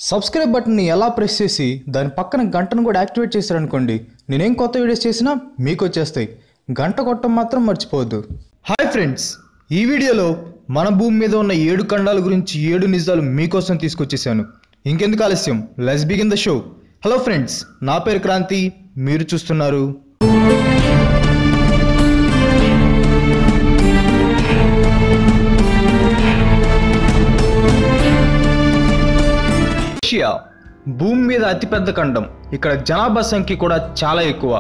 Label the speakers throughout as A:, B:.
A: Subscribe బటన్ని ఎలా press చేసి దాని పక్కన గంటను కూడా యాక్టివేట్ చేశారనుకోండి, నేనేం కొత్త వీడియోస్ చేసినా మీకు వచ్చేస్తాయి. గంట కొట్టడం మాత్రం మర్చిపోవద్దు. హాయ్ ఫ్రెండ్స్, ఈ వీడియోలో మన భూమి మీద ఉన్న 7 ఖండాల గురించి 7 నిజాలు మీకోసం తీసుకొచ్చేసాను. ఇంకెందుకు ఆలస్యం, let's begin the show. Hello friends, నా పేరు క్రాంతి, మీరు చూస్తున్నారు ఏషియా. భూమి మీద అతిపెద్ద ఖండం. ఇక్కడ జనాభా సంఖ్య కూడా చాలా ఎక్కువ.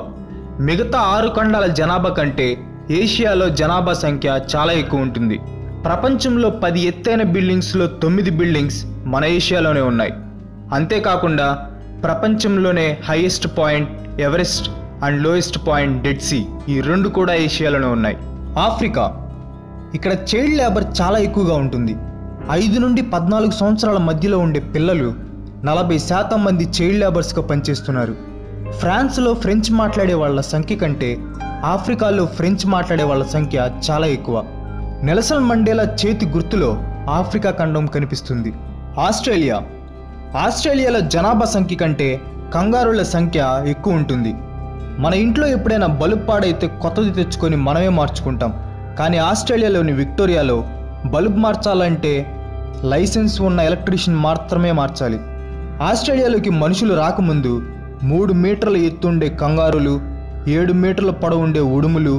A: మిగతా 6 ఖండాల జనాభా కంటే ఏషియాలో జనాభా సంఖ్య చాలా ఎక్కువ ఉంటుంది. ప్రపంచంలో 10 ఎత్తైన బిల్డింగ్స్లో 9 బిల్డింగ్స్ మన ఏషియాలోనే ఉన్నాయి. అంతేకాకుండా ప్రపంచంలోనే highest point Everest and lowest point Dead Sea, ఈ 2 కూడా ఏషియాలోనే ఉన్నాయి. ఆఫ్రికా. ఇక్కడ చైల్డ్ లేబర్ చాలా ఎక్కువగా ఉంటుంది. 5 నుండి 14 సంవత్సరాల మధ్యలో ఉండే పిల్లలు 40% మంది చైల్డ్ లేబర్స్గా పనిచేస్తున్నారు. ఫ్రాన్స్లో ఫ్రెంచ్ మాట్లాడే వాళ్ళ సంఖ్య కంటే ఆఫ్రికాలో ఫ్రెంచ్ మాట్లాడే వాళ్ళ సంఖ్య చాలా ఎక్కువ. నెల్సన్ మండేలా చేతి గుర్తులో ఆఫ్రికా ఖండం కనిపిస్తుంది. ఆస్ట్రేలియా. ఆస్ట్రేలియాలో జనాభా సంఖ్య కంటే కంగారుల సంఖ్య ఎక్కువ ఉంటుంది. మన ఇంట్లో ఎప్పుడైనా బల్బు పాడైతే కొత్తది తెచ్చుకొని మనమే మార్చుకుంటాం. కానీ ఆస్ట్రేలియాలోని విక్టోరియాలో బల్బు మార్చాలంటే లైసెన్స్ ఉన్న ఎలక్ట్రీషియన్ మాత్రమే మార్చాలి. ఆస్ట్రేలియాలోకి మనుషులు రాకముందు 3 మీటర్ల ఎత్తుండే కంగారులు, 7 మీటర్ల పొడవు ఉండే ఉడుములు,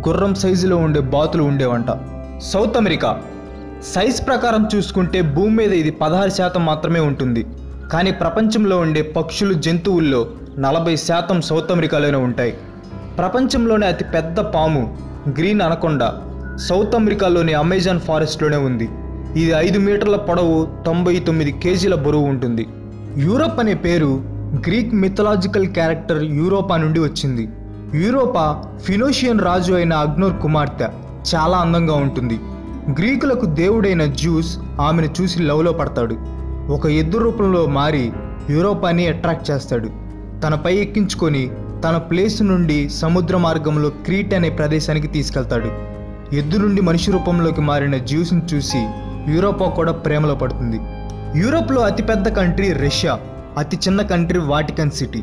A: గుర్రం సైజులో ఉండే బాతులు ఉండేవంట. South America. సైజ్ ప్రకారం చూసుకుంటే భూమి మీద ఇది 16% మాత్రమే ఉంటుంది. కానీ ప్రపంచంలో ఉండే పక్షులు, జంతువుల్లో 40% సౌత్ అమెరికాలోనే ఉంటాయి. ప్రపంచంలోనే అతి పెద్ద పాము గ్రీన్ అనకొండ సౌత్ అమెరికాలోని అమెజాన్ ఫారెస్ట్లోనే ఉంది. ఇది 5 మీటర్ల పొడవు, 99 కేజీల బరువు ఉంటుంది. యూరోప్ అనే పేరు గ్రీక్ మిథలాజికల్ క్యారెక్టర్ యూరోపా నుండి వచ్చింది. యూరోపా ఫినోషియన్ రాజు అయిన అగ్నోర్ కుమార్తె. చాలా అందంగా ఉంటుంది. గ్రీకులకు దేవుడైన జ్యూస్ ఆమెను చూసి లవ్లో పడతాడు. ఒక ఎద్దు రూపంలో మారి యూరోపాని అట్రాక్ట్ చేస్తాడు. తనపై ఎక్కించుకొని తన ప్లేస్ నుండి సముద్ర మార్గంలో క్రీట్ అనే ప్రదేశానికి తీసుకెళ్తాడు. ఎద్దు నుండి మనిషి రూపంలోకి మారిన జ్యూస్ని చూసి యూరోపా కూడా ప్రేమలో పడుతుంది. యూరోప్లో అతిపెద్ద కంట్రీ రష్యా, అతి చిన్న కంట్రీ వాటికన్ సిటీ.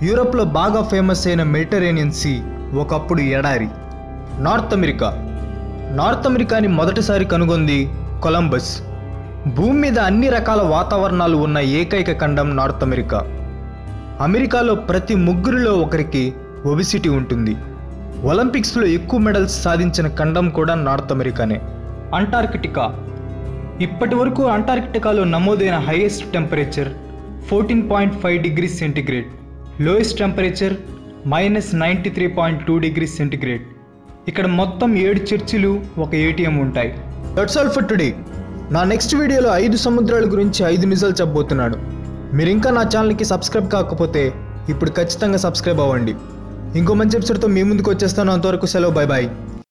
A: యూరోప్లో బాగా ఫేమస్ అయిన మెడిటరేనియన్ సీ ఒకప్పుడు ఎడారి. North America. నార్త్ అమెరికాని మొదటిసారి కనుగొంది కొలంబస్. భూమి మీద అన్ని రకాల వాతావరణాలు ఉన్న ఏకైక ఖండం నార్త్ అమెరికా. అమెరికాలో ప్రతి ముగ్గురిలో ఒకరికి ఒబిసిటీ ఉంటుంది. ఒలింపిక్స్లో ఎక్కువ మెడల్స్ సాధించిన ఖండం కూడా నార్త్ అమెరికానే. అంటార్కిటికా. ఇప్పటి వరకు అంటార్కిటికాలో నమోదైన highest temperature 14.5 degrees centigrade, lowest temperature -93.2 degrees centigrade. ఇక్కడ మొత్తం 7 చర్చిలు, ఒక ATM ఉంటాయి. That's all for today. నా నెక్స్ట్ వీడియోలో 5 సముద్రాల గురించి 5 నిజాలు చెప్పబోతున్నాను. మీరు ఇంకా నా ఛానల్కి సబ్స్క్రైబ్ కాకపోతే ఇప్పుడు ఖచ్చితంగా సబ్స్క్రైబ్ అవ్వండి. ఇంకో మంచి ఎపిసోడ్తో మీ ముందుకు వచ్చేస్తాను. అంతవరకు సెలవు, బై బాయ్.